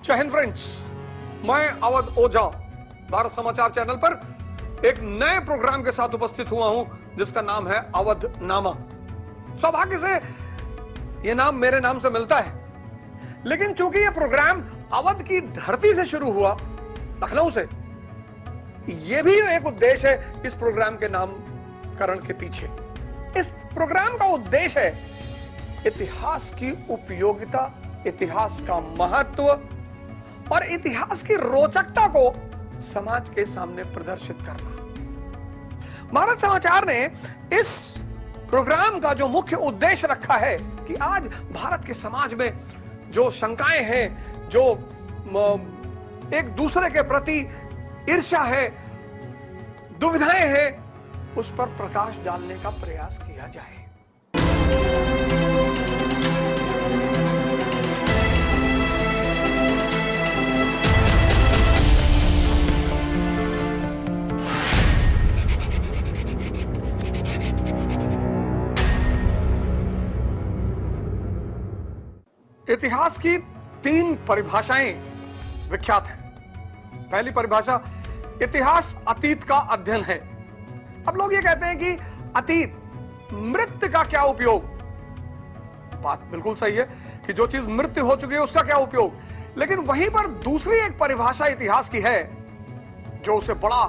जय हिंद फ्रेंड्स, मैं अवध ओझा भारत समाचार चैनल पर एक नए प्रोग्राम के साथ उपस्थित हुआ हूं जिसका नाम है अवधनामा। सौभाग्य से यह नाम मेरे नाम से मिलता है, लेकिन चूंकि यह प्रोग्राम अवध की धरती से शुरू हुआ, लखनऊ से, यह भी एक उद्देश्य है इस प्रोग्राम के नामकरण के पीछे। इस प्रोग्राम का उद्देश्य है इतिहास की उपयोगिता, इतिहास का महत्व और इतिहास की रोचकता को समाज के सामने प्रदर्शित करना। भारत समाचार ने इस प्रोग्राम का जो मुख्य उद्देश्य रखा है कि आज भारत के समाज में जो शंकाएं हैं, जो एक दूसरे के प्रति ईर्ष्या है, दुविधाएं हैं, उस पर प्रकाश डालने का प्रयास किया जाए। इतिहास की 3 परिभाषाएं विख्यात हैं। पहली परिभाषा, इतिहास अतीत का अध्ययन है। अब लोग ये कहते हैं कि अतीत, मृत्यु का क्या उपयोग? बात बिल्कुल सही है कि जो चीज मृत्यु हो चुकी है उसका क्या उपयोग, लेकिन वहीं पर दूसरी एक परिभाषा इतिहास की है जो उसे बड़ा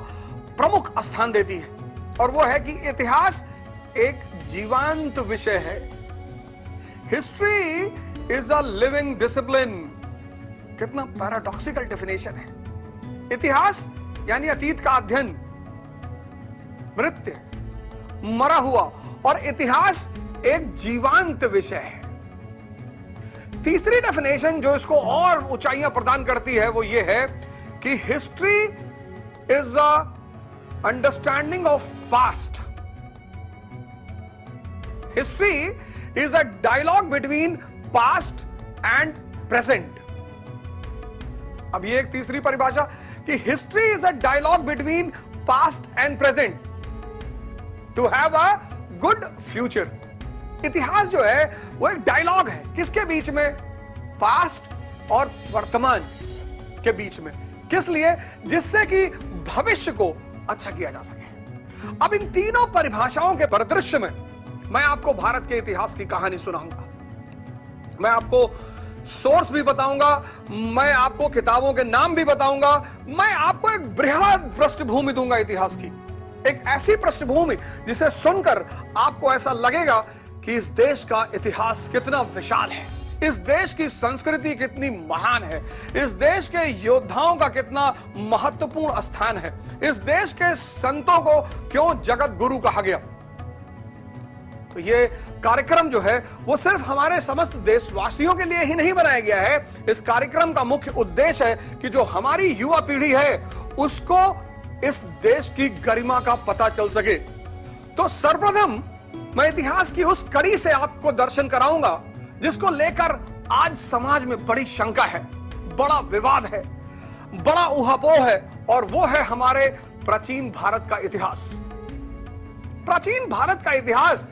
प्रमुख स्थान देती है, और वो है कि इतिहास एक जीवंत विषय है। History is a living discipline. कितना पैराडॉक्सिकल डेफिनेशन है। इतिहास यानी अतीत का अध्ययन, मृत्यु, मरा हुआ, और इतिहास एक जीवंत विषय है। तीसरी डेफिनेशन जो इसको और ऊंचाइयां प्रदान करती है वो ये है कि history is a understanding of past. History is a dialogue between past and present. अब ये एक तीसरी परिभाषा कि history is a dialogue between past and present to have a good future. इतिहास जो है वो एक डायलॉग है, किसके बीच में? पास्ट और वर्तमान के बीच में। किस लिए? जिससे कि भविष्य को अच्छा किया जा सके। अब इन तीनों परिभाषाओं के परिदृश्य में मैं आपको भारत के इतिहास की कहानी सुनाऊंगा। मैं आपको सोर्स भी बताऊंगा, मैं आपको किताबों के नाम भी बताऊंगा, मैं आपको एक बृहद पृष्ठभूमि दूंगा इतिहास की, एक ऐसी पृष्ठभूमि जिसे सुनकर आपको ऐसा लगेगा कि इस देश का इतिहास कितना विशाल है, इस देश की संस्कृति कितनी महान है, इस देश के योद्धाओं का कितना महत्वपूर्ण स्थान है, इस देश के संतों को क्यों जगत गुरु कहा गया। तो ये कार्यक्रम जो है वो सिर्फ हमारे समस्त देशवासियों के लिए ही नहीं बनाया गया है। इस कार्यक्रम का मुख्य उद्देश्य है कि जो हमारी युवा पीढ़ी है उसको इस देश की गरिमा का पता चल सके। तो सर्वप्रथम मैं इतिहास की उस कड़ी से आपको दर्शन कराऊंगा जिसको लेकर आज समाज में बड़ी शंका है, बड़ा विवाद है, बड़ा ऊहापोह है, और वो है हमारे प्राचीन भारत का इतिहास। प्राचीन भारत का इतिहास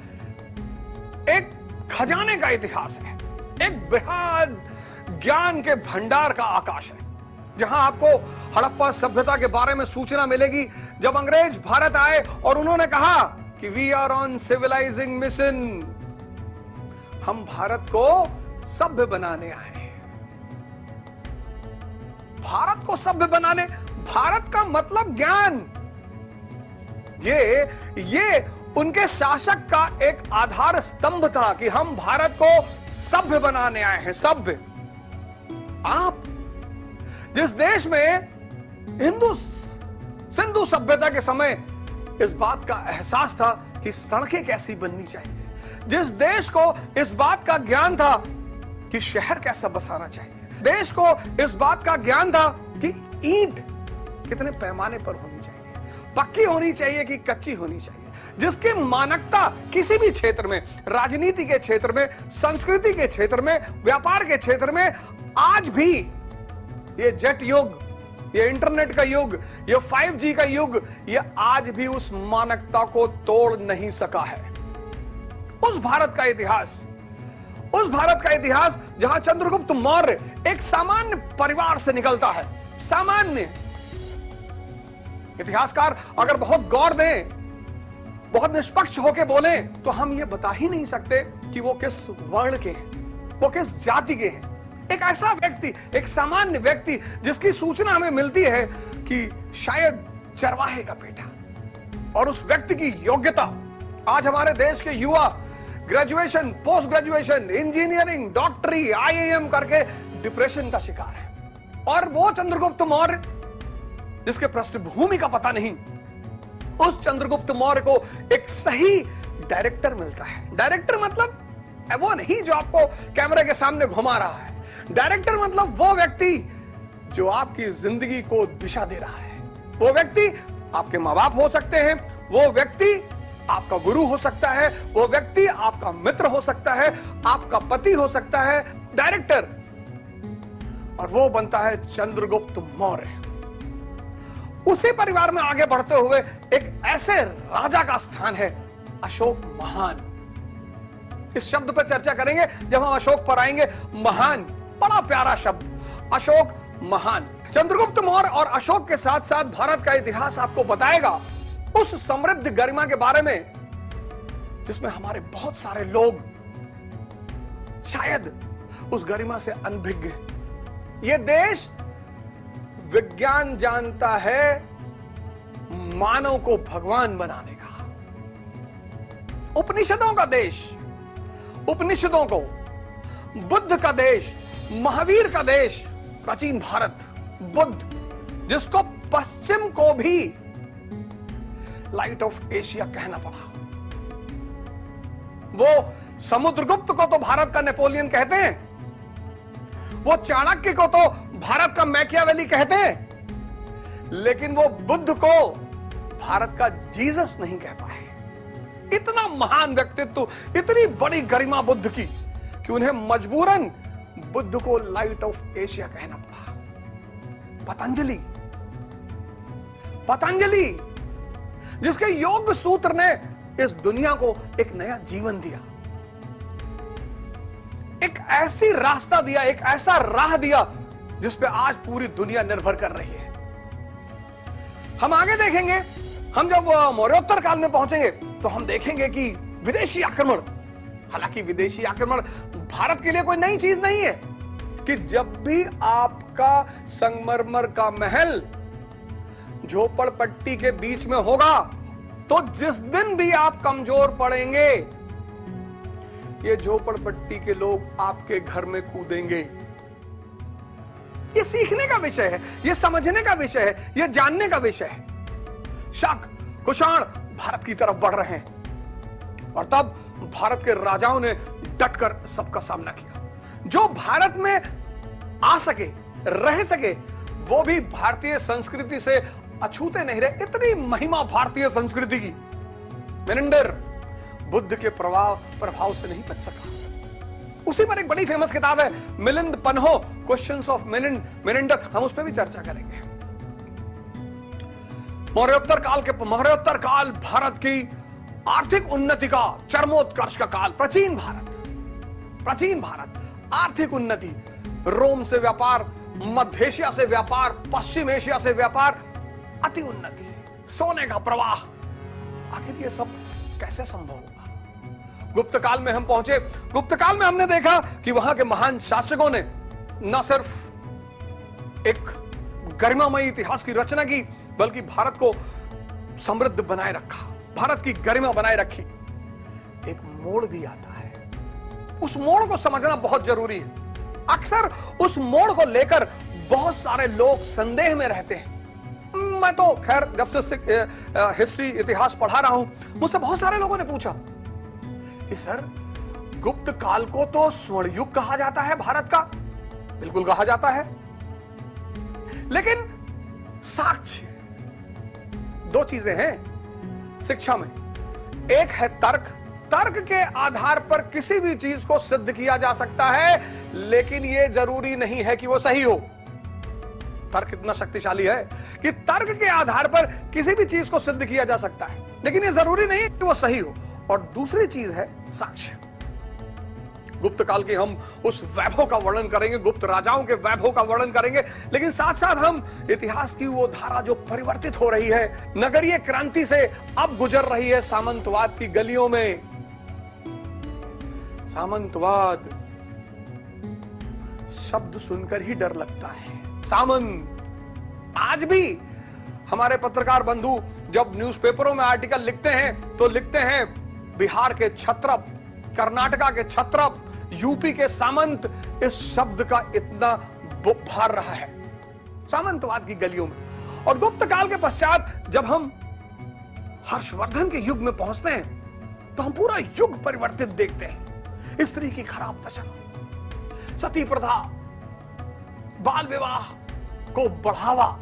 एक खजाने का इतिहास है, एक बृहद ज्ञान के भंडार का आकाश है, जहां आपको हड़प्पा सभ्यता के बारे में सूचना मिलेगी। जब अंग्रेज भारत आए और उन्होंने कहा कि we are on civilizing mission, हम भारत को सभ्य बनाने आए हैं। भारत को सभ्य बनाने, भारत का मतलब ज्ञान। ये उनके शासक का एक आधार स्तंभ था कि हम भारत को सभ्य बनाने आए हैं। सभ्य, आप जिस देश में सिंधु सभ्यता के समय इस बात का एहसास था कि सड़कें कैसी बननी चाहिए, जिस देश को इस बात का ज्ञान था कि शहर कैसा बसाना चाहिए, देश को इस बात का ज्ञान था कि ईंट कितने पैमाने पर होनी चाहिए, पक्की होनी चाहिए कि कच्ची होनी चाहिए, जिसकी मानकता किसी भी क्षेत्र में, राजनीति के क्षेत्र में, संस्कृति के क्षेत्र में, व्यापार के क्षेत्र में आज भी, ये जेट युग, ये इंटरनेट का युग, ये 5G का युग, ये आज भी उस मानकता को तोड़ नहीं सका है। उस भारत का इतिहास, उस भारत का इतिहास जहां चंद्रगुप्त मौर्य एक सामान्य परिवार से निकलता है। सामान्य इतिहासकार अगर बहुत गौर दें, बहुत निष्पक्ष होकर बोले, तो हम ये बता ही नहीं सकते कि वो किस वर्ण के हैं, वो किस जाति के हैं। एक ऐसा व्यक्ति, एक सामान्य व्यक्ति जिसकी सूचना हमें मिलती है कि शायद चरवाहे का बेटा, और उस व्यक्ति की योग्यता आज हमारे देश के युवा ग्रेजुएशन, पोस्ट ग्रेजुएशन, इंजीनियरिंग, डॉक्टरी, आईआईएम करके डिप्रेशन का शिकार है। और वो चंद्रगुप्त मौर्य जिसके पृष्ठभूमि का पता नहीं, उस चंद्रगुप्त मौर्य को एक सही डायरेक्टर मिलता है। डायरेक्टर मतलब वो नहीं जो आपको कैमरे के सामने घुमा रहा है। डायरेक्टर मतलब वो व्यक्ति जो आपकी जिंदगी को दिशा दे रहा है। वो व्यक्ति आपके माँ बाप हो सकते हैं, वो व्यक्ति आपका गुरु हो सकता है, वो व्यक्ति आपका मित्र हो सकता है, आपका पति हो सकता है। डायरेक्टर, और वो बनता है चंद्रगुप्त मौर्य। उसी परिवार में आगे बढ़ते हुए एक ऐसे राजा का स्थान है अशोक महान। इस शब्द पर चर्चा करेंगे जब हम अशोक पर आएंगे। महान, बड़ा प्यारा शब्द, अशोक महान। चंद्रगुप्त मौर्य और अशोक के साथ साथ भारत का इतिहास आपको बताएगा उस समृद्ध गरिमा के बारे में जिसमें हमारे बहुत सारे लोग शायद उस गरिमा से अनभिज्ञ हैं। यह देश विज्ञान जानता है मानव को भगवान बनाने का। उपनिषदों का देश, उपनिषदों को, बुद्ध का देश, महावीर का देश, प्राचीन भारत, बुद्ध जिसको पश्चिम को भी लाइट ऑफ एशिया कहना पड़ा। वो समुद्रगुप्त को तो भारत का नेपोलियन कहते हैं, वो चाणक्य को तो भारत का मैकियावेली कहते हैं, लेकिन वो बुद्ध को भारत का जीसस नहीं कह पाए। इतना महान व्यक्तित्व, इतनी बड़ी गरिमा बुद्ध की कि उन्हें मजबूरन बुद्ध को लाइट ऑफ एशिया कहना पड़ा। पतंजलि, पतंजलि जिसके योग सूत्र ने इस दुनिया को एक नया जीवन दिया, एक ऐसी रास्ता दिया, एक ऐसा राह दिया जिस पे आज पूरी दुनिया निर्भर कर रही है। हम आगे देखेंगे, हम जब मौर्योत्तर काल में पहुंचेंगे तो हम देखेंगे कि विदेशी आक्रमण, हालांकि विदेशी आक्रमण भारत के लिए कोई नई चीज नहीं है, कि जब भी आपका संगमरमर का महल झोपड़पट्टी के बीच में होगा तो जिस दिन भी आप कमजोर पड़ेंगे, ये झोपड़पट्टी के लोग आपके घर में कूदेंगे। ये सीखने का विषय है, ये समझने का विषय है, ये जानने का विषय है। शक, कुषाण भारत की तरफ बढ़ रहे हैं और तब भारत के राजाओं ने डटकर सबका सामना किया। जो भारत में आ सके, रह सके, वो भी भारतीय संस्कृति से अछूते नहीं रहे। इतनी महिमा भारतीय संस्कृति की। मेनेंडर बुद्ध के प्रभाव से नहीं बच सका। उसी पर एक बड़ी फेमस किताब है मिलिंद पन्हो, क्वेश्चंस ऑफ मेनेंडर, हम उस पर भी चर्चा करेंगे। मौर्योत्तर काल भारत की आर्थिक उन्नति का चरमोत्कर्ष का काल। प्राचीन भारत, आर्थिक उन्नति, रोम से व्यापार, मध्य एशिया से व्यापार, पश्चिम एशिया से व्यापार, अति उन्नति, सोने का प्रवाह। आखिर ये सब कैसे संभव हुआ? गुप्त काल में हम पहुंचे। गुप्त काल में हमने देखा कि वहां के महान शासकों ने न सिर्फ एक गरिमामयी इतिहास की रचना की, बल्कि भारत को समृद्ध बनाए रखा, भारत की गरिमा बनाए रखी। एक मोड़ भी आता है, उस मोड़ को समझना बहुत जरूरी है। अक्सर उस मोड़ को लेकर बहुत सारे लोग संदेह में रहते हैं। मैं तो खैर जब से हिस्ट्री, इतिहास पढ़ा रहा हूं, मुझसे बहुत सारे लोगों ने पूछा कि सर, गुप्त काल को तो स्वर्ण युग कहा जाता है भारत का। बिल्कुल कहा जाता है, लेकिन साक्ष्य, दो चीजें हैं शिक्षा में। एक है तर्क, तर्क के आधार पर किसी भी चीज को सिद्ध किया जा सकता है, लेकिन यह जरूरी नहीं है कि वो सही हो। तर्क इतना शक्तिशाली है कि तर्क के आधार पर किसी भी चीज को सिद्ध किया जा सकता है, लेकिन यह जरूरी नहीं कि वो सही हो। और दूसरी चीज है साक्ष्य। गुप्त काल के हम उस वैभव का वर्णन करेंगे, गुप्त राजाओं के वैभव का वर्णन करेंगे, लेकिन साथ साथ हम इतिहास की वो धारा जो परिवर्तित हो रही है, नगरीय क्रांति से अब गुजर रही है सामंतवाद की गलियों में। सामंतवाद शब्द सुनकर ही डर लगता है। सामंत, आज भी हमारे पत्रकार बंधु जब न्यूज़पेपरों में आर्टिकल लिखते हैं तो लिखते हैं बिहार के छत्रप, कर्नाटका के छत्रप, यूपी के सामंत। इस शब्द का इतना भार रहा है सामंतवाद की गलियों में। और गुप्त काल के पश्चात जब हम हर्षवर्धन के युग में पहुंचते हैं तो हम पूरा युग परिवर्तित देखते हैं। स्त्री की खराब दशा, सती प्रथा, बाल विवाह को बढ़ावा,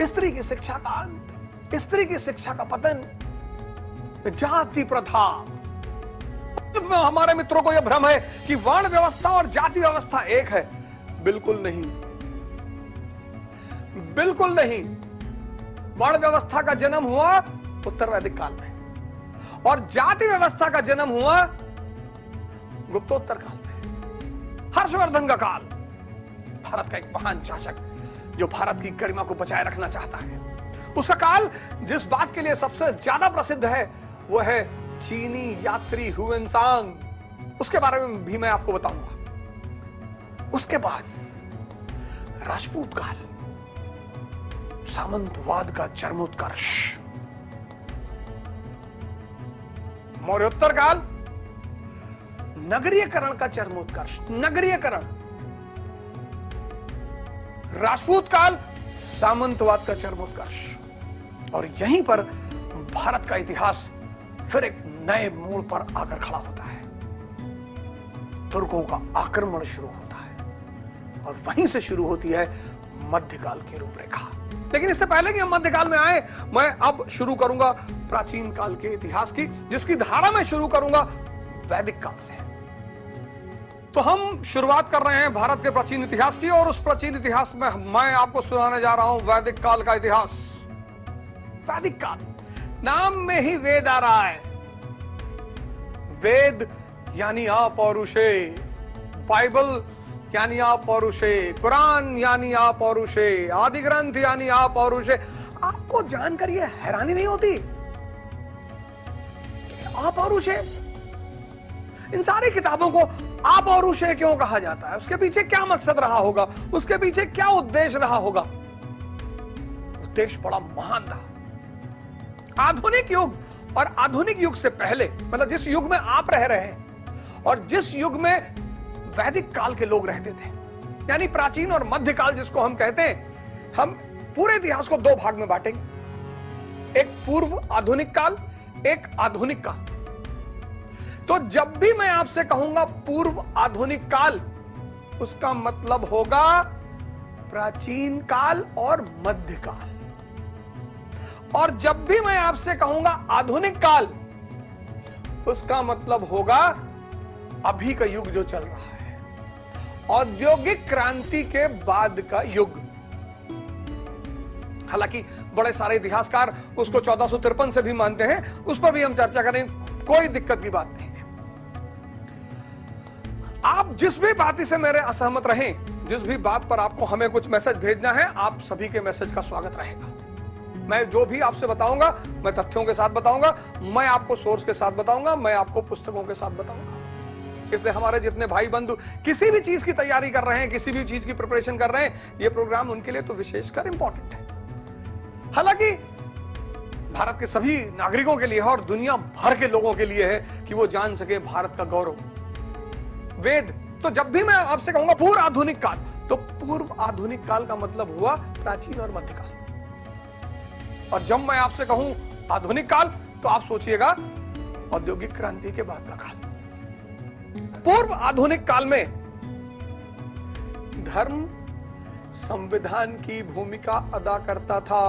स्त्री की शिक्षा का अंत, स्त्री की शिक्षा का पतन, जाति प्रथा। हमारे मित्रों को यह भ्रम है कि वर्ण व्यवस्था और जाति व्यवस्था एक है। बिल्कुल नहीं, बिल्कुल नहीं। वर्ण व्यवस्था का जन्म हुआ उत्तर वैदिक काल में और जाति व्यवस्था का जन्म हुआ गुप्तोत्तर काल में। हर्षवर्धन का काल, भारत का एक महान शासक जो भारत की गरिमा को बचाए रखना चाहता है, उसका काल जिस बात के लिए सबसे ज्यादा प्रसिद्ध है वो है चीनी यात्री हुएनसांग। उसके बारे में भी मैं आपको बताऊंगा। उसके बाद राजपूत काल, सामंतवाद का चरमोत्कर्ष। मौर्योत्तर काल, नगरीयकरण का चरमोत्कर्ष, नगरीयकरण। राजपूत काल, सामंतवाद का चरमोत्कर्ष। और यहीं पर भारत का इतिहास फिर एक नए मोड़ पर आकर खड़ा होता है। तुर्कों का आक्रमण शुरू होता है और वहीं से शुरू होती है मध्यकाल की रूपरेखा। लेकिन इससे पहले कि हम मध्यकाल में आए, मैं अब शुरू करूंगा प्राचीन काल के इतिहास की, जिसकी धारा मैं शुरू करूंगा वैदिक काल से। तो हम शुरुआत कर रहे हैं भारत के प्राचीन इतिहास की, और उस प्राचीन इतिहास में मैं आपको सुनाने जा रहा हूं वैदिक काल का इतिहास। वैदिक काल, नाम में ही वेद आ रहा है। वेद यानी अपौरुषे, बाइबल यानी अपौरुषे, कुरान यानी अपौरुषे, आदि ग्रंथ यानी अपौरुषे। आपको जानकर यह हैरानी नहीं होती कि अपौरुषे, इन सारी किताबों को अपौरुषे क्यों कहा जाता है? उसके पीछे क्या मकसद रहा होगा? उसके पीछे क्या उद्देश्य रहा होगा? उद्देश्य बड़ा महान था। आधुनिक युग और आधुनिक युग से पहले, मतलब जिस युग में आप रह रहे हैं और जिस युग में वैदिक काल के लोग रहते थे, यानी प्राचीन और मध्यकाल जिसको हम कहते हैं, हम पूरे इतिहास को दो भाग में बांटेंगे, एक पूर्व आधुनिक काल, एक आधुनिक काल। तो जब भी मैं आपसे कहूंगा पूर्व आधुनिक काल, उसका मतलब होगा प्राचीन काल और मध्यकाल। और जब भी मैं आपसे कहूंगा आधुनिक काल, उसका मतलब होगा अभी का युग जो चल रहा है, औद्योगिक क्रांति के बाद का युग। हालांकि बड़े सारे इतिहासकार उसको 1453 से भी मानते हैं, उस पर भी हम चर्चा करें, कोई दिक्कत की बात नहीं है। आप जिस भी बात से मेरे असहमत रहें, जिस भी बात पर आपको हमें कुछ मैसेज भेजना है, आप सभी के मैसेज का स्वागत रहेगा। मैं जो भी आपसे बताऊंगा, मैं तथ्यों के साथ बताऊंगा, मैं आपको सोर्स के साथ बताऊंगा, मैं आपको पुस्तकों के साथ बताऊंगा। इसलिए हमारे जितने भाई बंधु किसी भी चीज की तैयारी कर रहे हैं, किसी भी चीज की प्रिपरेशन कर रहे हैं, ये प्रोग्राम उनके लिए तो विशेषकर इंपॉर्टेंट है। हालांकि भारत के सभी नागरिकों के लिए है और दुनिया भर के लोगों के लिए है कि वो जान सके भारत का गौरव वेद। तो जब भी मैं आपसे कहूंगा पूर्व आधुनिक काल, तो पूर्व आधुनिक काल का मतलब हुआ प्राचीन और मध्यकाल। और जब मैं आपसे कहूं आधुनिक काल, तो आप सोचिएगा औद्योगिक क्रांति के बाद का काल। पूर्व आधुनिक काल में धर्म संविधान की भूमिका अदा करता था।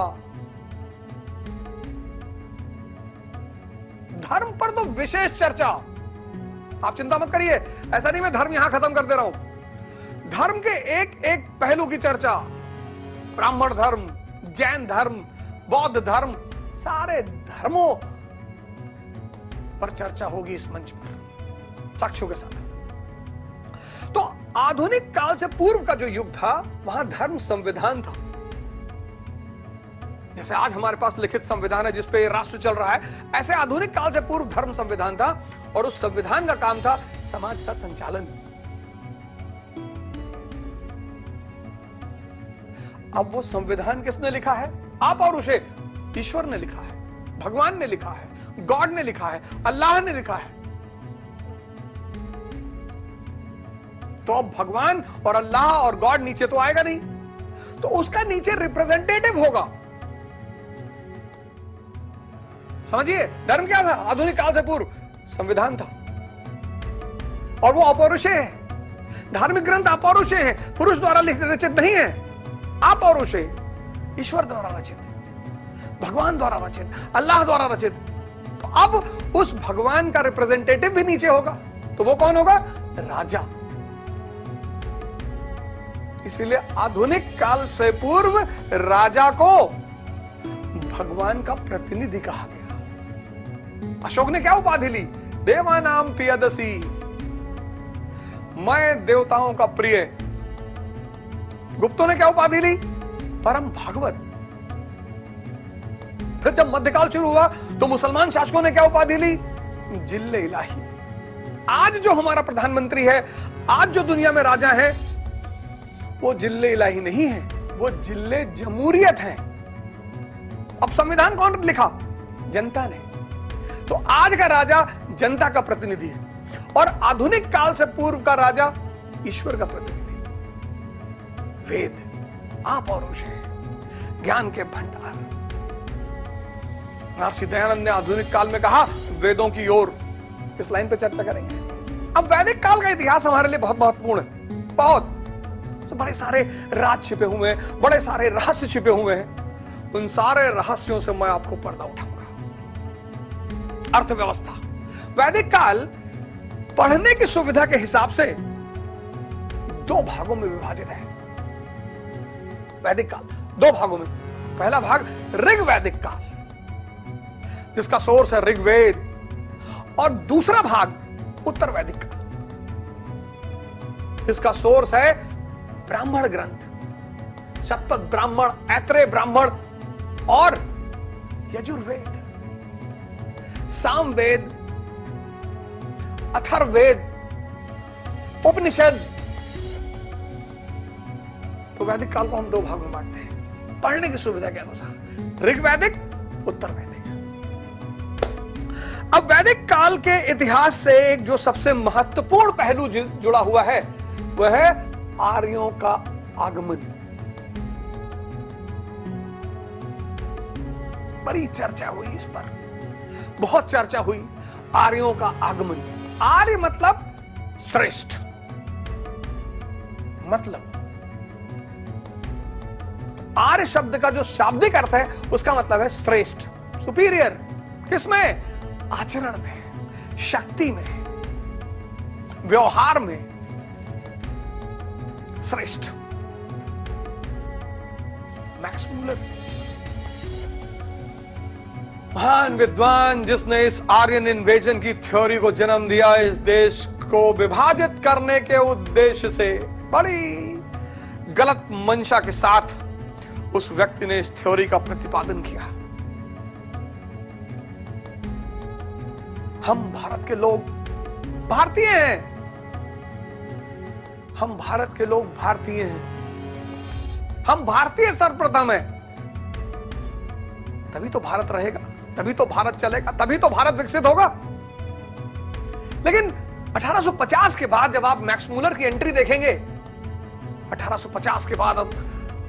धर्म पर तो विशेष चर्चा, आप चिंता मत करिए, ऐसा नहीं मैं धर्म यहां खत्म कर दे रहा हूं। धर्म के एक एक पहलू की चर्चा, ब्राह्मण धर्म, जैन धर्म, बौद्ध धर्म, सारे धर्मों पर चर्चा होगी इस मंच पर। साक्ष्यों के साथ। तो आधुनिक काल से पूर्व का जो युग था वहां धर्म संविधान था। जैसे आज हमारे पास लिखित संविधान है जिस पे राष्ट्र चल रहा है, ऐसे आधुनिक काल से पूर्व धर्म संविधान था और उस संविधान का काम था समाज का संचालन। अब वो संविधान किसने लिखा है? आप और उसे ईश्वर ने लिखा है, भगवान ने लिखा है, गॉड ने लिखा है, अल्लाह ने लिखा है। तो अब भगवान और अल्लाह और गॉड नीचे तो आएगा नहीं, तो उसका नीचे रिप्रेजेंटेटिव होगा। समझिए, धर्म क्या था आधुनिक काल से पूर्व? संविधान था, और वो अपौरुषेय है। धार्मिक ग्रंथ अपौरुषेय है, पुरुष द्वारा रचित नहीं है, अपौरुषेय, ईश्वर द्वारा रचित, भगवान द्वारा रचित, अल्लाह द्वारा रचित। तो अब उस भगवान का रिप्रेजेंटेटिव भी नीचे होगा, तो वो कौन होगा? राजा। इसीलिए आधुनिक काल से पूर्व राजा को भगवान का प्रतिनिधि कहा गया। अशोक ने क्या उपाधि ली? देवानाम पियदसी, मैं देवताओं का प्रिय। गुप्तों ने क्या उपाधि ली? परम भागवत। फिर जब मध्यकाल शुरू हुआ तो मुसलमान शासकों ने क्या उपाधि ली? जिल्ले इलाही। आज जो हमारा प्रधानमंत्री है, आज जो दुनिया में राजा है, वो जिल्ले इलाही नहीं है, वो जिल्ले जमहूरियत है। अब संविधान कौन लिखा? जनता ने। तो आज का राजा जनता का प्रतिनिधि है, और आधुनिक काल से पूर्व का राजा ईश्वर का प्रतिनिधि। वेद अपौरुष है, ज्ञान के भंडार। महर्षि दयानंद ने आधुनिक काल में कहा वेदों की ओर। इस लाइन पे चर्चा करेंगे। अब वैदिक काल का इतिहास हमारे लिए बहुत महत्वपूर्ण है, बहुत। तो बड़े सारे राज छिपे हुए हैं, बड़े सारे रहस्य छिपे हुए हैं। उन सारे रहस्यों से मैं आपको पर्दा उठाऊंगा। अर्थव्यवस्था। वैदिक काल पढ़ने की सुविधा के हिसाब से दो भागों में विभाजित है। वैदिक काल दो भागों में। पहला भाग ऋग्वैदिक काल, जिसका सोर्स है ऋग्वेद, और दूसरा भाग उत्तर वैदिक काल, जिसका सोर्स है ब्राह्मण ग्रंथ, शतपथ ब्राह्मण, ऐत्रेय ब्राह्मण और यजुर्वेद, सामवेद, अथर्ववेद, उपनिषद। तो वैदिक काल को हम दो भागों में बांटते हैं पढ़ने की सुविधा के अनुसार, ऋग्वैदिक, उत्तर वैदिक। अब वैदिक काल के इतिहास से एक जो सबसे महत्वपूर्ण पहलू जुड़ा हुआ है वह है आर्यों का आगमन। बड़ी चर्चा हुई इस पर, बहुत चर्चा हुई। आर्यों का आगमन। आर्य मतलब श्रेष्ठ, मतलब आर्य शब्द का जो शाब्दिक अर्थ है उसका मतलब है श्रेष्ठ, सुपीरियर। किसमें? आचरण में, शक्ति में, व्यवहार में श्रेष्ठ। मैक्स मूलर, महान विद्वान जिसने इस आर्यन इन्वेजन की थ्योरी को जन्म दिया, इस देश को विभाजित करने के उद्देश्य से, बड़ी गलत मंशा के साथ उस व्यक्ति ने इस थ्योरी का प्रतिपादन किया। हम भारत के लोग भारतीय हैं, हम भारत के लोग भारतीय हैं, हम भारतीय सर्वप्रथम हैं, तभी तो भारत रहेगा, तभी तो भारत चलेगा, तभी तो भारत विकसित होगा। लेकिन 1850 के बाद जब आप मैक्स मूलर की एंट्री देखेंगे, 1850 के बाद, अब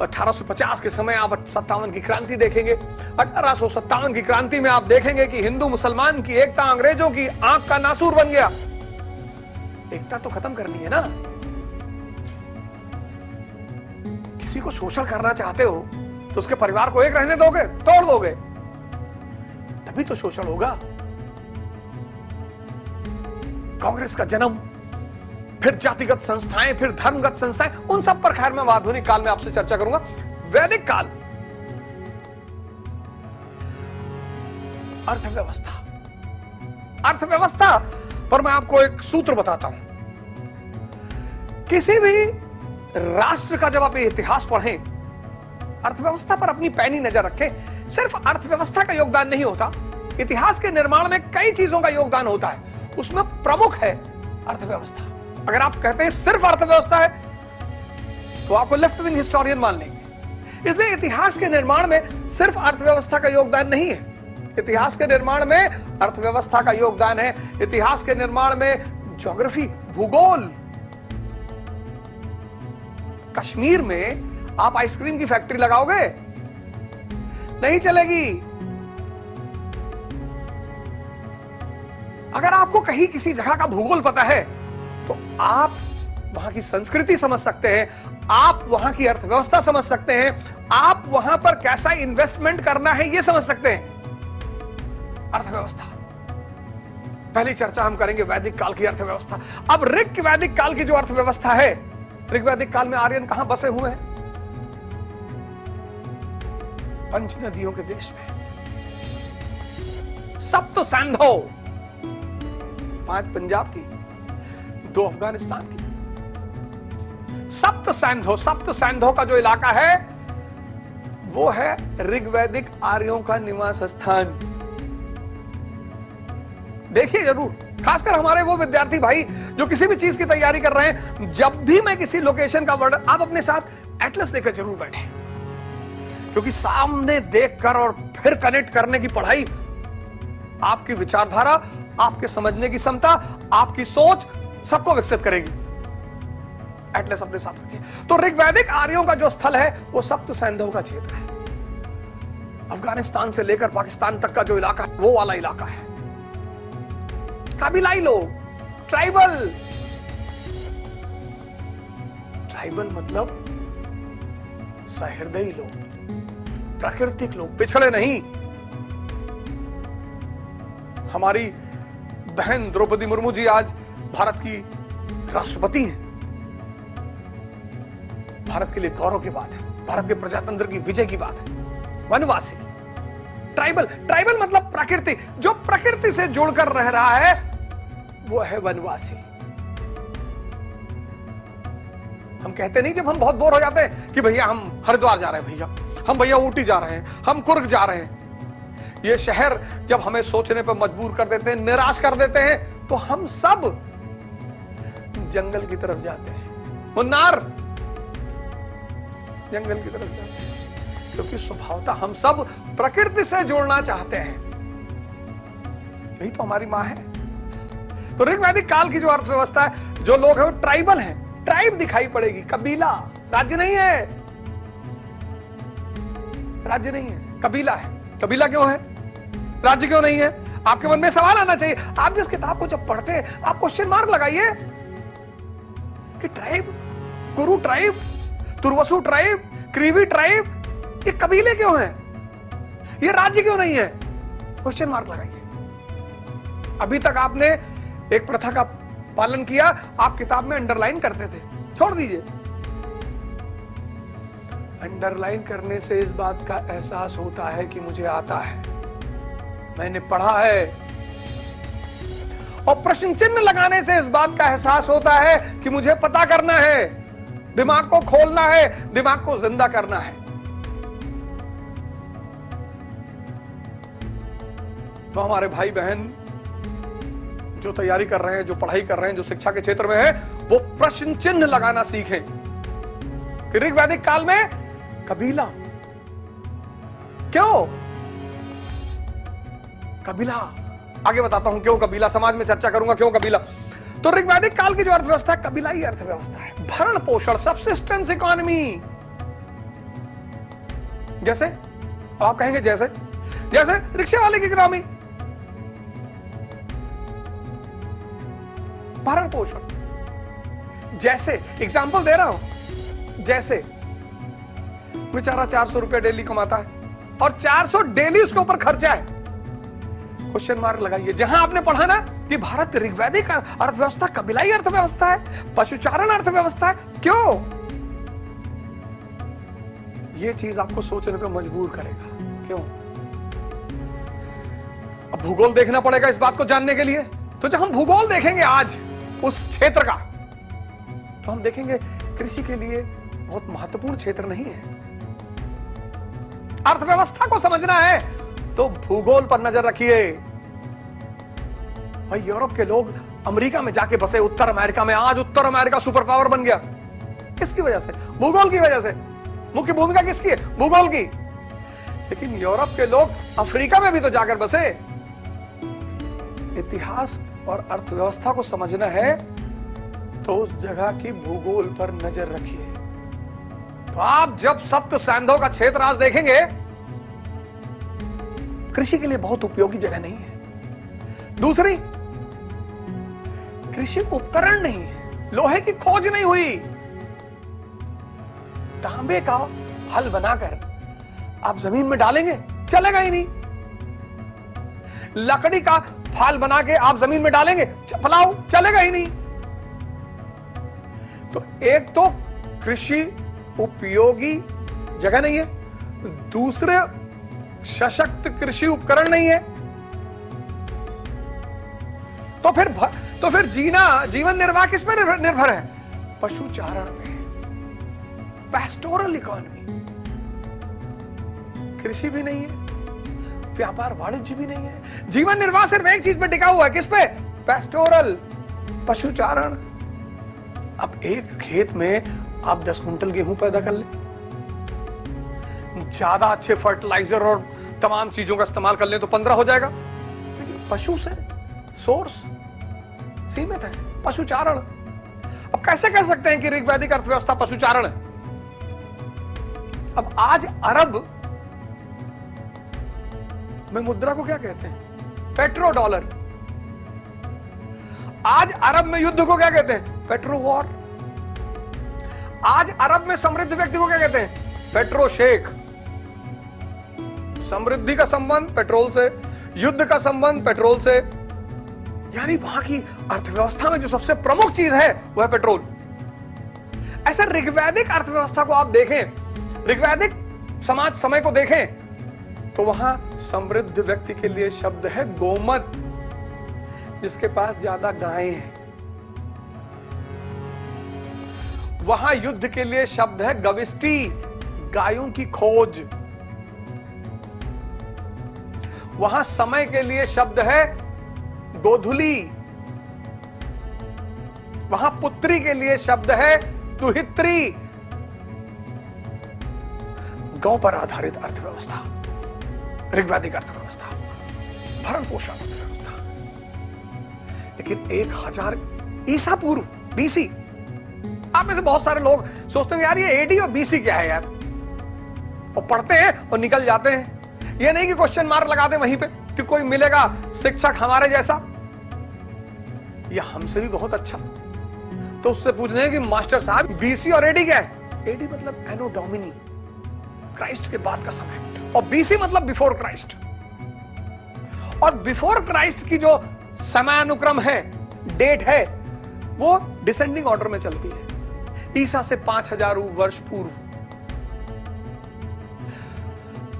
1850 के समय आप 57 की क्रांति देखेंगे। 1857 की क्रांति में आप देखेंगे कि हिंदू मुसलमान की एकता अंग्रेजों की आंख का नासूर बन गया। एकता तो खत्म करनी है ना। किसी को शोषण करना चाहते हो तो उसके परिवार को एक रहने दोगे? तोड़ दोगे, तभी तो शोषण होगा। कांग्रेस का जन्म, फिर जातिगत संस्थाएं, फिर धर्मगत संस्थाएं, उन सब पर खैर मैं आधुनिक काल में आपसे चर्चा करूंगा। वैदिक काल, अर्थव्यवस्था। अर्थव्यवस्था पर मैं आपको एक सूत्र बताता हूं। किसी भी राष्ट्र का जब आप इतिहास पढ़ें, अर्थव्यवस्था पर अपनी पैनी नजर रखें। सिर्फ अर्थव्यवस्था का योगदान नहीं होता, इतिहास के निर्माण में कई चीजों का योगदान होता है, उसमें प्रमुख है अर्थव्यवस्था। अगर आप कहते हैं सिर्फ अर्थव्यवस्था है तो आपको लेफ्ट विंग हिस्टोरियन मान लेंगे। इसलिए इतिहास के निर्माण में सिर्फ अर्थव्यवस्था का योगदान नहीं है, इतिहास के निर्माण में अर्थव्यवस्था का योगदान है। इतिहास के निर्माण में ज्योग्राफी, भूगोल। कश्मीर में आप आइसक्रीम की फैक्ट्री लगाओगे, नहीं चलेगी। अगर आपको कहीं किसी जगह का भूगोल पता है तो आप वहां की संस्कृति समझ सकते हैं, आप वहां की अर्थव्यवस्था समझ सकते हैं, आप वहां पर कैसा इन्वेस्टमेंट करना है यह समझ सकते हैं। अर्थव्यवस्था पहली चर्चा हम करेंगे वैदिक काल की अर्थव्यवस्था। अब ऋग वैदिक काल की जो अर्थव्यवस्था है, ऋग वैदिक काल में आर्यन कहां बसे हुए हैं? पंच नदियों के देश में। सप्त सैंधो, 5 पंजाब की, 2 अफगानिस्तान की। सप्त सैंधो का जो इलाका है वो है ऋग्वैदिक आर्यों का निवास स्थान। देखिए जरूर, खासकर हमारे वो विद्यार्थी भाई जो किसी भी चीज की तैयारी कर रहे हैं, जब भी मैं किसी लोकेशन का वर्णन, आप अपने साथ एटलस लेकर जरूर बैठे, क्योंकि सामने देखकर और फिर कनेक्ट करने की पढ़ाई आपकी विचारधारा, आपके समझने की क्षमता, आपकी सोच सबको विकसित करेगी। एटलस अपने साथ रखिए। तो ऋग्वैदिक आर्यों का जो स्थल है वो सप्त सैंधव का क्षेत्र है। अफगानिस्तान से लेकर पाकिस्तान तक का जो इलाका है वो वाला इलाका है। कबीलाई लोग, ट्राइबल मतलब सहृदयी लोग, प्राकृतिक लोग, पिछड़े नहीं। हमारी बहन द्रौपदी मुर्मू जी आज भारत की राष्ट्रपति हैं। भारत के लिए गौरव की बात है, भारत के प्रजातंत्र की विजय की बात है। वनवासी, ट्राइबल मतलब प्रकृति, जो प्रकृति से जुड़कर रह रहा है वो है वनवासी। हम कहते नहीं जब हम बहुत बोर हो जाते हैं कि भैया हम हरिद्वार जा रहे हैं, भैया ऊटी जा रहे हैं, हम कुर्ग जा रहे हैं। ये शहर जब हमें सोचने पर मजबूर कर देते हैं, निराश कर देते हैं, तो हम सब जंगल की तरफ जाते हैं। मुन्नार, जंगल की तरफ जाते हैं, क्योंकि स्वभावतः हम सब प्रकृति से जुड़ना चाहते हैं। यही तो हमारी मां है। तो ऋग्वैदिक काल की जो अर्थव्यवस्था है, जो लोग हैं वो ट्राइबल हैं। ट्राइब दिखाई पड़ेगी, कबीला, राज्य नहीं है, राज्य नहीं है, कबीला है। कबीला क्यों है, राज्य क्यों नहीं है? आपके मन में सवाल आना चाहिए। आप जिस किताब को जब पढ़ते हैं आप क्वेश्चन मार्क लगाइए कि ट्राइब, कुरु tribe, Turvasu tribe, Krivi tribe, ये कबीले क्यों हैं, ये राज्य क्यों नहीं है? क्वेश्चन मार्क लगाइए। अभी तक आपने एक प्रथा का पालन किया, आप किताब में अंडरलाइन करते थे, छोड़ दीजिए। अंडरलाइन करने से इस बात का एहसास होता है कि मुझे आता है, मैंने पढ़ा है। और प्रश्न चिन्ह लगाने से इस बात का एहसास होता है कि मुझे पता करना है, दिमाग को खोलना है, दिमाग को जिंदा करना है। तो हमारे भाई बहन जो तैयारी कर रहे हैं, जो पढ़ाई कर रहे हैं, जो शिक्षा के क्षेत्र में है, वो प्रश्न चिन्ह लगाना सीखें कि ऋग्वैदिक काल में कबीला क्यों? कबीला आगे बताता हूं क्यों कबीला, समाज में चर्चा करूंगा क्यों कबीला। तो ऋग्वैदिक काल की जो अर्थव्यवस्था है कबीलाई अर्थव्यवस्था है। भरण पोषण, सबसिस्टेंस इकोनॉमी। जैसे आप कहेंगे जैसे रिक्शे वाले की इकोनॉमी, भरण पोषण। जैसे एग्जांपल दे रहा हूं, जैसे बेचारा 400 रुपया डेली कमाता है और 400 डेली उसके ऊपर खर्चा है। क्वेश्चन मार्क लगाइए। जहां आपने पढ़ा ना कि भारत ऋग्वैदिक अर्थव्यवस्था कबीलाई अर्थव्यवस्था है, पशुचारण अर्थव्यवस्था है, क्यों? यह चीज आपको सोचने पे मजबूर करेगा। क्यों? अब भूगोल देखना पड़ेगा इस बात को जानने के लिए। तो जब हम भूगोल देखेंगे आज उस क्षेत्र का, तो हम देखेंगे कृषि के लिए बहुत महत्वपूर्ण क्षेत्र नहीं है। अर्थव्यवस्था को समझना है तो भूगोल पर नजर रखिए। भाई यूरोप के लोग अमेरिका में जाके बसे, उत्तर अमेरिका में। आज उत्तर अमेरिका सुपर पावर बन गया, किसकी वजह से? भूगोल की वजह से। मुख्य भूमिका किसकी है? भूगोल की। लेकिन यूरोप के लोग अफ्रीका में भी तो जाकर बसे। इतिहास और अर्थव्यवस्था को समझना है तो उस जगह की भूगोल पर नजर रखिए। तो आप जब सप्त सैंधों का क्षेत्र आज देखेंगे, कृषि के लिए बहुत उपयोगी जगह नहीं है। दूसरी, कृषि उपकरण नहीं है, लोहे की खोज नहीं हुई। तांबे का हल बनाकर आप जमीन में डालेंगे, चलेगा ही नहीं। लकड़ी का फाल बना के आप जमीन में डालेंगे, फलाओ, चलेगा ही नहीं। तो एक तो कृषि उपयोगी जगह नहीं है, दूसरे सशक्त कृषि उपकरण नहीं है। तो फिर जीवन निर्वाह किस पर निर्भर है? पशुचारण पे, पैस्टोरल इकोनॉमी। कृषि भी नहीं है, व्यापार वाणिज्य भी नहीं है। जीवन निर्वाह सिर्फ एक चीज पे टिका हुआ है, किस पे? पैस्टोरल, पशुचारण। अब एक खेत में आप 10 कुंटल गेहूं पैदा कर ले, ज्यादा अच्छे फर्टिलाइजर और तमाम चीजों का इस्तेमाल कर ले तो 15 हो जाएगा। लेकिन पशु से सोर्स सीमित है, पशुचारण। अब कैसे कह सकते हैं कि ऋग्वैदिक अर्थव्यवस्था पशुचारण है? अब आज अरब में मुद्रा को क्या कहते हैं? Petro dollar. आज अरब में युद्ध को क्या कहते हैं? Petro war. आज अरब में समृद्ध व्यक्ति को क्या कहते हैं? पेट्रो शेख। समृद्धि का संबंध पेट्रोल से, युद्ध का संबंध पेट्रोल से। यानी वहां की अर्थव्यवस्था में जो सबसे प्रमुख चीज है वह है पेट्रोल। ऐसा ऋग्वैदिक अर्थव्यवस्था को आप देखें, ऋग्वैदिक समाज समय को देखें, तो वहां समृद्ध व्यक्ति के लिए शब्द है गोमत, जिसके पास ज्यादा गायें हैं। वहां युद्ध के लिए शब्द है गविष्टि, गायों की खोज। वहां समय के लिए शब्द है गोधुली। वहां पुत्री के लिए शब्द है दुहित्री। गौ पर आधारित अर्थव्यवस्था, ऋग्वैदिक अर्थव्यवस्था, भरण पोषण अर्थव्यवस्था। लेकिन 1000 ईसा पूर्व, बीसी, आप में से बहुत सारे लोग सोचते हैं यार ये एडी और बीसी क्या है यार, और पढ़ते हैं और निकल जाते हैं। ये नहीं कि क्वेश्चन मार्क लगा दें वहीं पे कि कोई मिलेगा शिक्षक हमारे जैसा या हमसे भी बहुत अच्छा, तो उससे पूछने कि मास्टर साहब बीसी और एडी क्या है? एडी मतलब एनो डोमिनी, क्राइस्ट के बाद का समय, और बीसी मतलब बिफोर क्राइस्ट। और बिफोर क्राइस्ट की जो समयानुक्रम है, डेट है, वो डिसेंडिंग ऑर्डर में चलती है, ईसा से 5000 वर्ष पूर्व।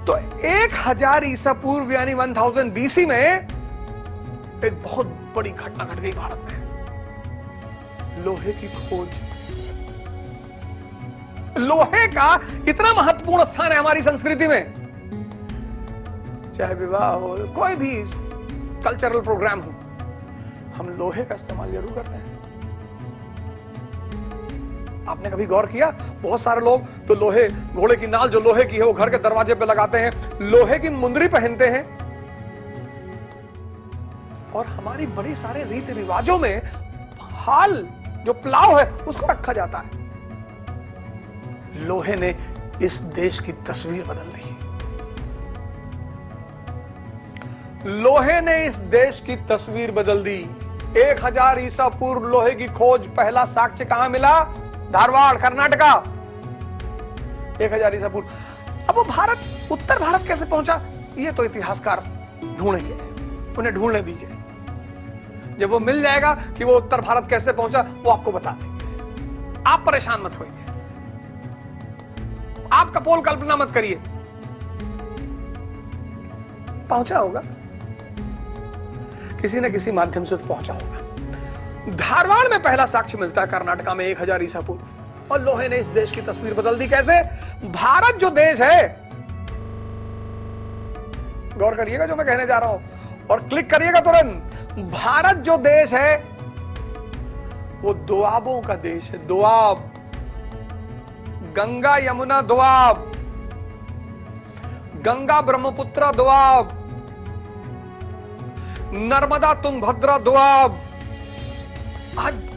तो 1000 ईसा पूर्व यानी 1000 बीसी में एक बहुत बड़ी घटना घट गई भारत में, लोहे की खोज। लोहे का इतना महत्वपूर्ण स्थान है हमारी संस्कृति में, चाहे विवाह हो, कोई भी कल्चरल प्रोग्राम हो, हम लोहे का इस्तेमाल जरूर करते हैं। आपने कभी गौर किया, बहुत सारे लोग तो लोहे, घोड़े की नाल जो लोहे की है वो घर के दरवाजे पे लगाते हैं, लोहे की मुंदरी पहनते हैं, और हमारी बड़ी सारे रीति रिवाजों में हाल जो प्लाव है उसको रखा जाता है। लोहे ने इस देश की तस्वीर बदल दी। लोहे ने इस देश की तस्वीर बदल दी। 1000 ईसा पूर्व लोहे की खोज, पहला साक्ष्य कहां मिला? धारवाड़, कर्नाटका, 1000 ईसा पूर्व। अब वो भारत, उत्तर भारत कैसे पहुंचा, ये तो इतिहासकार ढूंढेंगे, उन्हें ढूंढने दीजिए। जब वो मिल जाएगा कि वो उत्तर भारत कैसे पहुंचा, वो आपको बता देंगे। आप परेशान मत होइए, आप कपोल कल्पना मत करिए, पहुंचा होगा। किसी न किसी माध्यम से तो पहुंचा होगा। धारवाड़ में पहला साक्ष्य मिलता है कर्नाटका में 1000 ईसा पूर्व, और लोहे ने इस देश की तस्वीर बदल दी। कैसे? भारत जो देश है, गौर करिएगा जो मैं कहने जा रहा हूं और क्लिक करिएगा तुरंत। भारत जो देश है वो दोआबों का देश है। दोआब, गंगा यमुना दोआब, गंगा ब्रह्मपुत्र दोआब, नर्मदा तुंगभद्रा दोआब।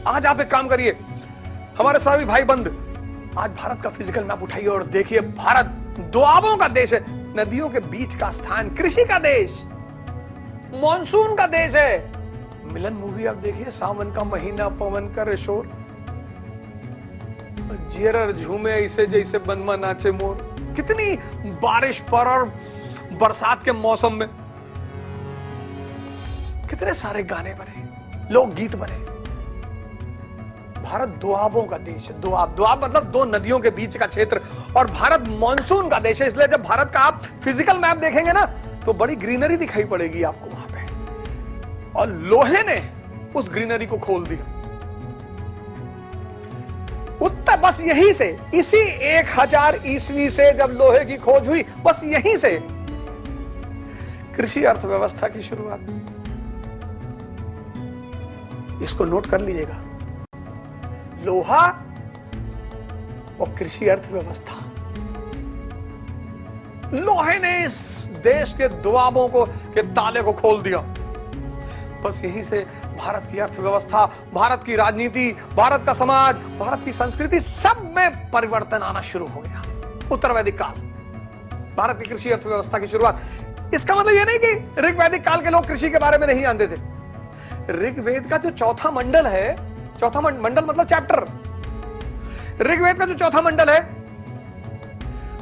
आज आप एक काम करिए, हमारे सभी भाई बंद, आज भारत का फिजिकल मैप उठाइए और देखिए, भारत दोआबों का देश है, नदियों के बीच का स्थान, कृषि का देश, मॉनसून का देश है। मिलन मूवी आप देखिए, सावन का महीना पवन कर शोर, जियर झूमे ऐसे जैसे बनवा नाचे मोर। कितनी बारिश पर और बरसात के मौसम में कितने सारे गाने बने, लोकगीत बने। भारत दोआबों का देश है। दोआब, दोआब मतलब दो नदियों के बीच का क्षेत्र, और भारत मॉनसून का देश है। इसलिए जब भारत का आप फिजिकल मैप देखेंगे ना तो बड़ी ग्रीनरी दिखाई पड़ेगी आपको वहां पे, और लोहे ने उस ग्रीनरी को खोल दिया। उत्तर बस यहीं से, इसी 1000 ईस्वी से जब लोहे की खोज हुई, बस यहीं से कृषि अर्थव्यवस्था की शुरुआत। इसको नोट कर लीजिएगा, लोहा और कृषि अर्थव्यवस्था। लोहे ने इस देश के दोआबों को के ताले को खोल दिया। बस यहीं से भारत की अर्थव्यवस्था, भारत की राजनीति, भारत का समाज, भारत की संस्कृति, सब में परिवर्तन आना शुरू हो गया। उत्तर वैदिक काल, भारत की कृषि अर्थव्यवस्था की शुरुआत। इसका मतलब यह नहीं कि ऋग्वैदिक काल के लोग कृषि के बारे में नहीं जानते थे। ऋग्वेद का जो चौथा मंडल है, चौथा मंडल मतलब चैप्टर, ऋग्वेद का जो चौथा मंडल है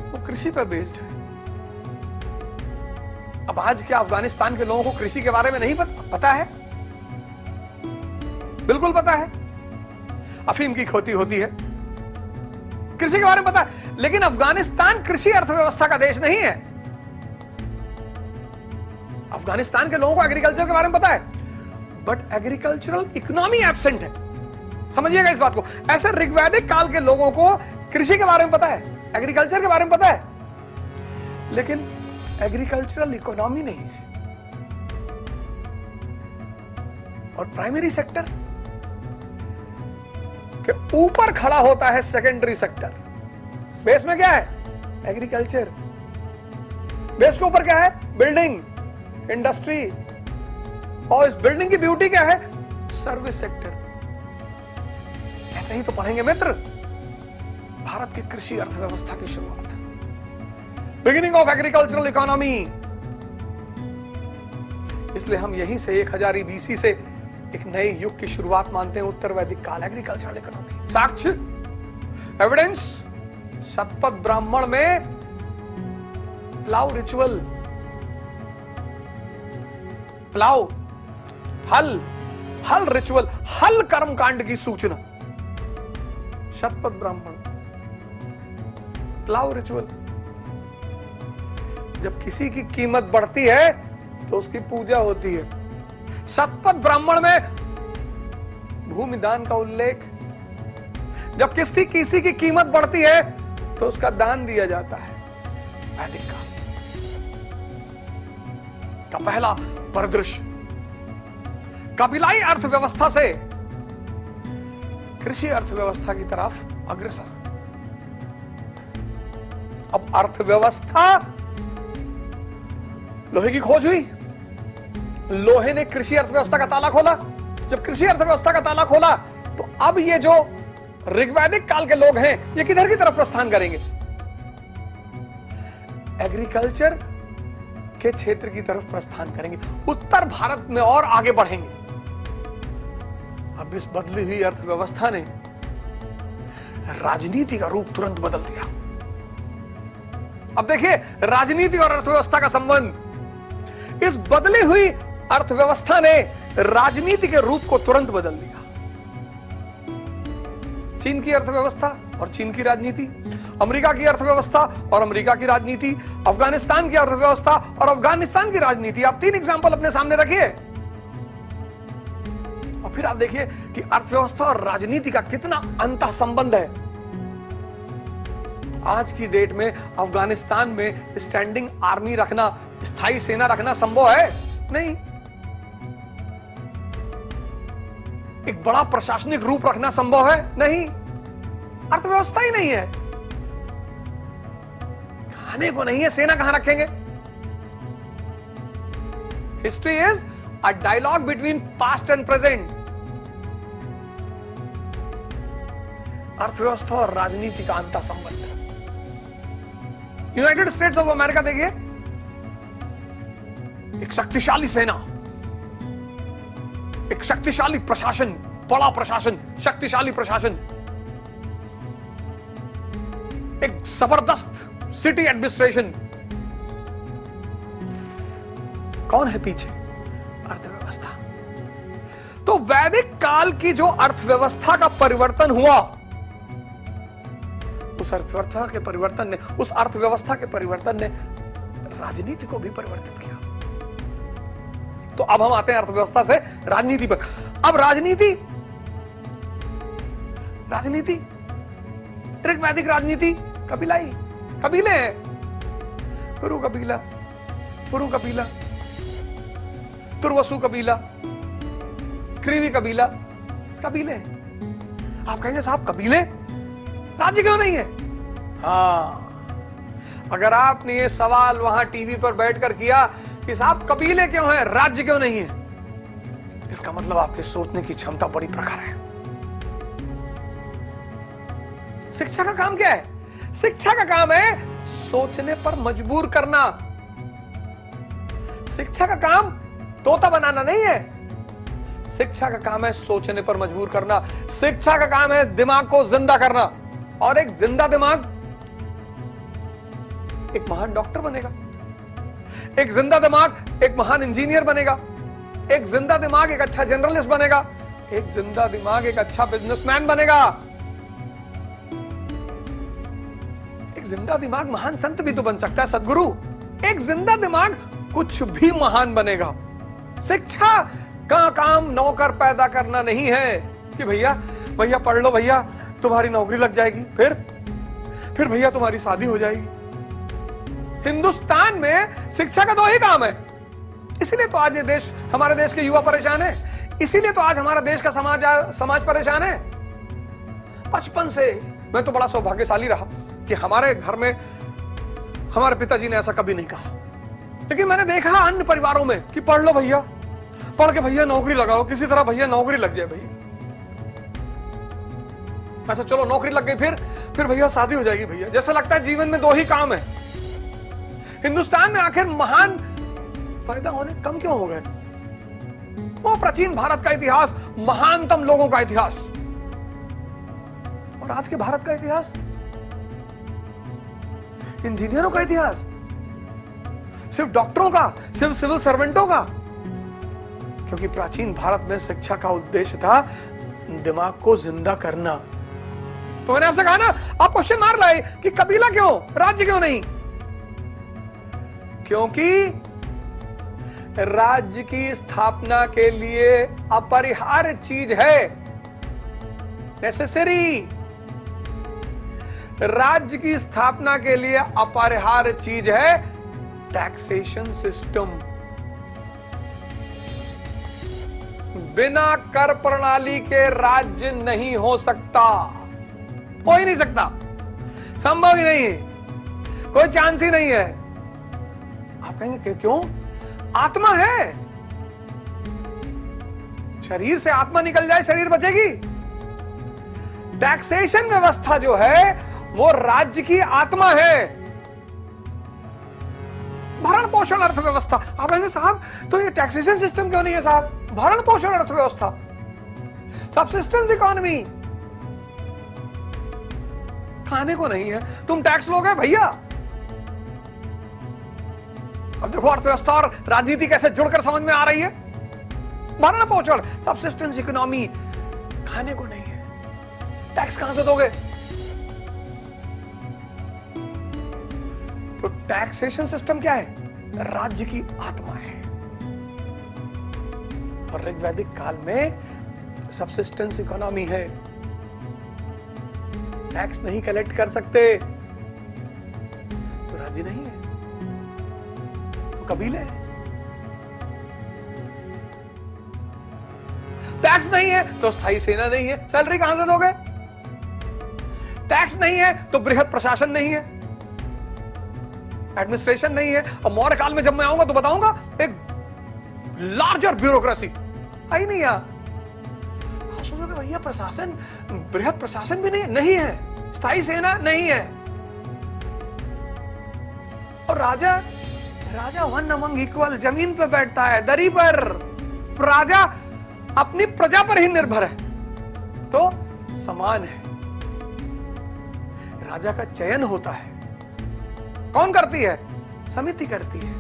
वो कृषि पर बेस्ड है। अब आज क्या अफगानिस्तान के लोगों को कृषि के बारे में नहीं पता है? बिल्कुल पता है। अफीम की खेती होती है, कृषि के बारे में पता है। लेकिन अफगानिस्तान कृषि अर्थव्यवस्था का देश नहीं है। अफगानिस्तान के लोगों को एग्रीकल्चर के बारे में पता है, बट एग्रीकल्चरल इकोनॉमी एब्सेंट है। समझिएगा इस बात को। ऐसे ऋग्वैदिक काल के लोगों को कृषि के बारे में पता है, एग्रीकल्चर के बारे में पता है, लेकिन एग्रीकल्चरल इकोनॉमी नहीं है। और प्राइमरी सेक्टर के ऊपर खड़ा होता है सेकेंडरी सेक्टर। बेस में क्या है? एग्रीकल्चर। बेस के ऊपर क्या है? बिल्डिंग, इंडस्ट्री, और इस बिल्डिंग की ब्यूटी क्या है? Service sector. ऐसे ही तो पढ़ेंगे मित्र भारत की कृषि अर्थव्यवस्था की शुरुआत, बिगिनिंग ऑफ एग्रीकल्चरल इकोनॉमी। इसलिए हम यहीं से 1000 BC से एक नए युग की शुरुआत मानते हैं, उत्तर वैदिक काल, एग्रीकल्चरल इकोनॉमी। साक्ष्य, एविडेंस, शतपथ ब्राह्मण में प्लाव रिचुअल, प्लाव, हल रिचुअल, हल कर्म कांड की सूचना। Shatapatha Brahmana, plough ritual. जब किसी की कीमत बढ़ती है तो उसकी पूजा होती है। शतपथ ब्राह्मण में भूमि दान का उल्लेख। जब किसी की कीमत बढ़ती है तो उसका दान दिया जाता है। वैदिक काल का पहला परिदृश्य कबीलाई अर्थव्यवस्था से कृषि अर्थव्यवस्था की तरफ अग्रसर। अब अर्थव्यवस्था, लोहे की खोज हुई, लोहे ने कृषि अर्थव्यवस्था का ताला खोला। जब कृषि अर्थव्यवस्था का ताला खोला तो अब ये जो ऋग्वैदिक काल के लोग हैं ये किधर की तरफ प्रस्थान करेंगे? एग्रीकल्चर के क्षेत्र की तरफ प्रस्थान करेंगे, उत्तर भारत में और आगे बढ़ेंगे। अब इस बदली हुई अर्थव्यवस्था ने राजनीति का रूप तुरंत बदल दिया। अब देखिए राजनीति और अर्थव्यवस्था का संबंध। इस बदली हुई अर्थव्यवस्था ने राजनीति के रूप को तुरंत बदल दिया। चीन की अर्थव्यवस्था और चीन की राजनीति, अमेरिका की अर्थव्यवस्था और अमेरिका की राजनीति, अफगानिस्तान की अर्थव्यवस्था और अफगानिस्तान की राजनीति। आप 3 एग्जांपल अपने सामने रखिए। फिर आप देखिए कि अर्थव्यवस्था और राजनीति का कितना अंतः संबंध है। आज की डेट में अफगानिस्तान में स्टैंडिंग आर्मी रखना, स्थायी सेना रखना संभव है? नहीं। एक बड़ा प्रशासनिक रूप रखना संभव है? नहीं। अर्थव्यवस्था ही नहीं है, खाने को नहीं है, सेना कहां रखेंगे? History is a dialogue between past and present. अर्थव्यवस्था और राजनीति का अंतः संबंध। यूनाइटेड स्टेट्स ऑफ अमेरिका देखिए, एक शक्तिशाली सेना, एक शक्तिशाली प्रशासन, बड़ा प्रशासन, शक्तिशाली प्रशासन, एक जबरदस्त सिटी एडमिनिस्ट्रेशन। कौन है पीछे? अर्थव्यवस्था। तो वैदिक काल की जो अर्थव्यवस्था का परिवर्तन हुआ, उस अर्थव्यवस्था के परिवर्तन ने राजनीति को भी परिवर्तित किया। तो अब हम आते हैं अर्थव्यवस्था से राजनीति पर। अब राजनीति वैदिक राजनीति कबीलाई, कबीले हैं, कुरु कबीला, पुरु कबीला, तुर्वसु कबीला, क्रीवी कबीला, कबीले हैं। आप कहेंगे साहब कबीले, राज्य क्यों नहीं है? हाँ, अगर आपने ये सवाल वहां टीवी पर बैठकर किया कि साहब कबीले क्यों हैं, राज्य क्यों नहीं है, इसका मतलब आपके सोचने की क्षमता बड़ी प्रखर है। शिक्षा का काम क्या है? शिक्षा का काम है सोचने पर मजबूर करना। शिक्षा का काम तोता बनाना नहीं है, शिक्षा का काम है सोचने पर मजबूर करना। शिक्षा का काम है दिमाग को जिंदा करना, और एक जिंदा दिमाग एक महान डॉक्टर बनेगा, एक जिंदा दिमाग एक महान इंजीनियर बनेगा, एक जिंदा दिमाग एक अच्छा जर्नलिस्ट बनेगा, एक जिंदा दिमाग एक अच्छा बिजनेसमैन बनेगा, एक जिंदा दिमाग महान संत भी तो बन सकता है, सदगुरु। एक जिंदा दिमाग कुछ भी महान बनेगा। शिक्षा का काम नौकर पैदा करना नहीं है कि भैया भैया पढ़ लो भैया तुम्हारी नौकरी लग जाएगी, फिर भैया तुम्हारी शादी हो जाएगी। हिंदुस्तान में शिक्षा का दो ही काम है। इसीलिए तो आज ये देश, हमारे देश के युवा परेशान है, इसीलिए तो आज हमारा देश का समाज परेशान है। बचपन से मैं तो बड़ा सौभाग्यशाली रहा कि हमारे घर में हमारे पिताजी ने ऐसा कभी नहीं कहा, लेकिन मैंने देखा अन्य परिवारों में कि पढ़ लो भैया, पढ़ के भैया नौकरी लगाओ, किसी तरह भैया नौकरी लग जाए भैया। अच्छा चलो नौकरी लग गई, फिर भैया शादी हो जाएगी भैया। जैसा लगता है जीवन में दो ही काम है। हिंदुस्तान में आखिर महान पैदा होने कम क्यों हो गए? वो प्राचीन भारत का इतिहास, महानतम लोगों का इतिहास, और आज के भारत का इतिहास इंजीनियरों का इतिहास, सिर्फ डॉक्टरों का, सिर्फ सिविल सर्वेंटों का। क्योंकि प्राचीन भारत में शिक्षा का उद्देश्य था दिमाग को जिंदा करना। तो मैंने आपसे कहा ना, आप क्वेश्चन मार लाए कि कबीला क्यों, राज्य क्यों नहीं? क्योंकि राज्य की स्थापना के लिए अपरिहार्य चीज है, नेसेसरी। राज्य की स्थापना के लिए अपरिहार्य चीज है टैक्सेशन सिस्टम। बिना कर प्रणाली के राज्य नहीं हो सकता, हो ही नहीं सकता, संभव ही नहीं है, कोई चांस ही नहीं है। आप कहेंगे क्यों? आत्मा है, शरीर से आत्मा निकल जाए शरीर बचेगी। टैक्सेशन व्यवस्था जो है वो राज्य की आत्मा है, भरण पोषण अर्थव्यवस्था। आप कहेंगे साहब तो ये टैक्सेशन सिस्टम क्यों नहीं है साहब? भरण पोषण अर्थव्यवस्था, सबसिस्टेंस इकोनॉमी। खाने को नहीं है, तुम टैक्स लोगे भैया। अब देखो अर्थव्यवस्था और राजनीति कैसे जुड़कर समझ में आ रही है। भरण पोषण, सबसिस्टेंस इकोनॉमी, खाने को नहीं है, टैक्स कहां से दोगे? तो टैक्सेशन सिस्टम क्या है? राज्य की आत्मा है। और ऋग्वैदिक काल में सबसिस्टेंस इकोनॉमी है, टैक्स नहीं कलेक्ट कर सकते तो राज्य नहीं है, तो कबीले हैं। टैक्स नहीं है तो स्थायी सेना नहीं है, सैलरी कहां से दोगे? टैक्स नहीं है तो बृहद प्रशासन नहीं है, एडमिनिस्ट्रेशन नहीं है। और मौर्य काल में जब मैं आऊंगा तो बताऊंगा एक लार्जर ब्यूरोक्रेसी आई नहीं यार। आप सोचोगे भैया प्रशासन, बृहद प्रशासन भी नहीं है, स्थायी सेना नहीं है, और राजा वन अमंग इक्वल, जमीन पे बैठता है, दरी पर। राजा अपनी प्रजा पर ही निर्भर है, तो समान है। राजा का चयन होता है, कौन करती है? समिति करती है।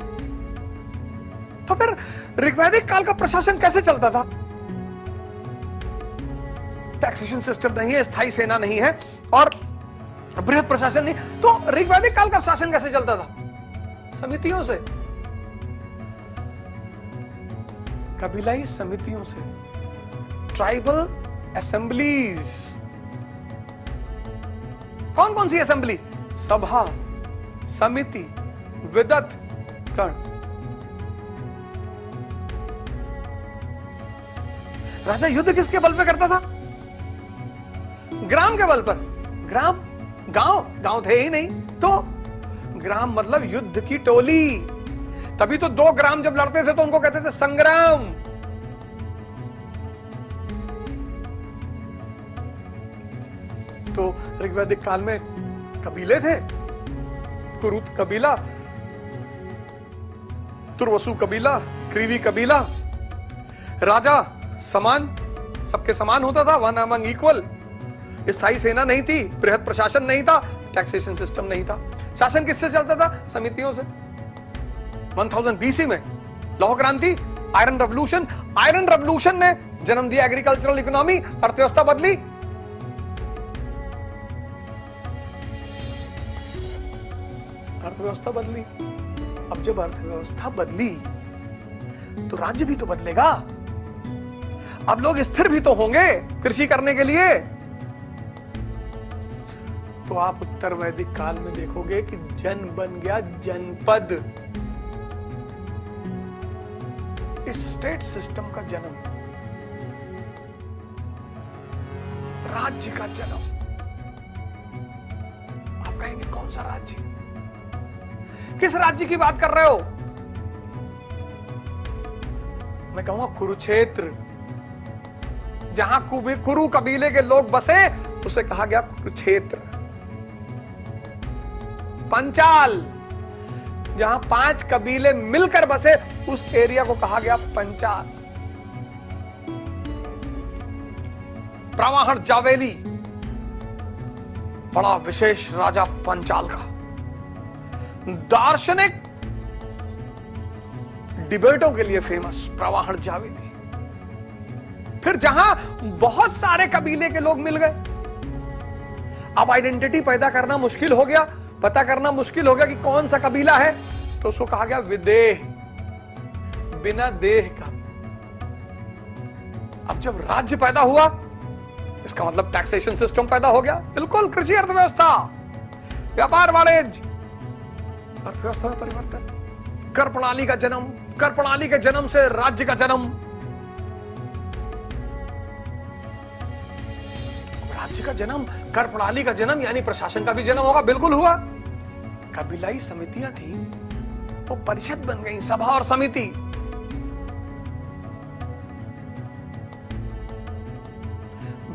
तो फिर ऋग्वैदिक काल का प्रशासन कैसे चलता था? टैक्सेशन सिस्टम नहीं है, स्थायी सेना नहीं है और बृहद प्रशासन नहीं, तो ऋग्वैदिक काल का शासन कैसे चलता था? समितियों से, कबीलाई समितियों से, ट्राइबल असेंबलीज। कौन कौन सी असेंबली? सभा, समिति, विदत, गण। राजा युद्ध किसके बल पे करता था? ग्राम के बल पर। ग्राम, गांव थे ही नहीं, तो ग्राम मतलब युद्ध की टोली। तभी तो 2 ग्राम जब लड़ते थे तो उनको कहते थे संग्राम। तो ऋग्वैदिक काल में कबीले थे, कुरुत कबीला, तुर्वसु कबीला, क्रीवी कबीला। राजा समान, सबके समान होता था, वन अमंग इक्वल। स्थायी सेना नहीं थी, बृहद प्रशासन नहीं था, टैक्सेशन सिस्टम नहीं था। शासन किससे चलता था? समितियों से। 1000 BC में लौह क्रांति, आयरन रेवोल्यूशन। आयरन रेवोल्यूशन ने जन्म दिया एग्रीकल्चरल इकोनॉमी, अर्थव्यवस्था बदली। अर्थव्यवस्था बदली। अब जब अर्थव्यवस्था बदली तो राज्य भी तो बदलेगा। अब लोग स्थिर भी तो होंगे कृषि करने के लिए। तो आप उत्तर वैदिक काल में देखोगे कि जन बन गया जनपद। इस स्टेट सिस्टम का जन्म, राज्य का जन्म। आप कहेंगे कौन सा राज्य? किस राज्य की बात कर रहे हो? मैं कहूंगा कुरुक्षेत्र। जहां कुरु कबीले के लोग बसे उसे कहा गया कुरुक्षेत्र। पंचाल, जहां 5 कबीले मिलकर बसे उस एरिया को कहा गया पंचाल। प्रवाहण जावेली, बड़ा विशेष राजा पंचाल का। दार्शनिक डिबेटों के लिए फेमस प्रवाहण जावेली। फिर जहां बहुत सारे कबीले के लोग मिल गए, अब आइडेंटिटी पैदा करना मुश्किल हो गया, पता करना मुश्किल हो गया कि कौन सा कबीला है, तो उसको कहा गया विदेह, बिना देह का। अब जब राज्य पैदा हुआ, इसका मतलब टैक्सेशन सिस्टम पैदा हो गया। बिल्कुल, कृषि अर्थव्यवस्था, व्यापार वाणिज्य, अर्थव्यवस्था में परिवर्तन, कर प्रणाली का जन्म, कर प्रणाली के जन्म से राज्य का जन्म। राज्य का जन्म, कर प्रणाली का जन्म, यानी प्रशासन का भी जन्म होगा। बिल्कुल हुआ। कबीलाई समितियां थी, वो परिषद बन गई, सभा और समिति।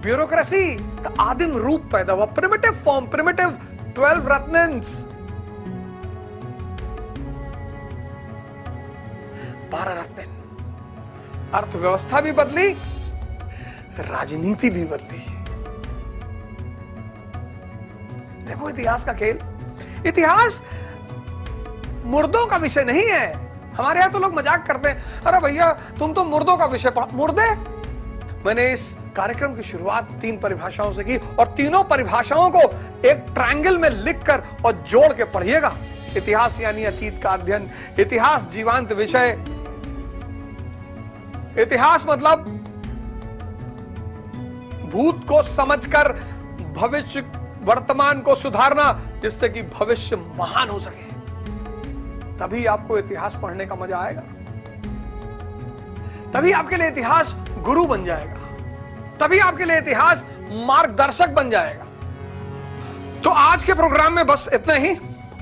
ब्यूरोक्रेसी का आदिम रूप पैदा हुआ, प्रिमिटिव फॉर्म, प्रिमिटिव 12 रत्नन्स, 12 रत्न। अर्थव्यवस्था भी बदली, राजनीति भी बदली। देखो इतिहास का खेल। इतिहास मुर्दों का विषय नहीं है। हमारे यहां तो लोग मजाक करते हैं, अरे भैया तुम तो मुर्दों का विषय पढ़ा। मुर्दे? मैंने इस कार्यक्रम की शुरुआत 3 परिभाषाओं से की, और तीनों परिभाषाओं को एक ट्रायंगल में लिखकर और जोड़ के पढ़िएगा। इतिहास यानी अतीत का अध्ययन। इतिहास जीवांत विषय। इतिहास मतलब भूत को समझकर भविष्य वर्तमान को सुधारना, जिससे कि भविष्य महान हो सके। तभी आपको इतिहास पढ़ने का मजा आएगा, तभी आपके लिए इतिहास गुरु बन जाएगा, तभी आपके लिए इतिहास मार्गदर्शक बन जाएगा। तो आज के प्रोग्राम में बस इतना ही,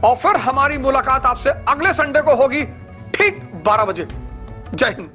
और फिर हमारी मुलाकात आपसे अगले संडे को होगी ठीक 12 बजे। जय हिंद।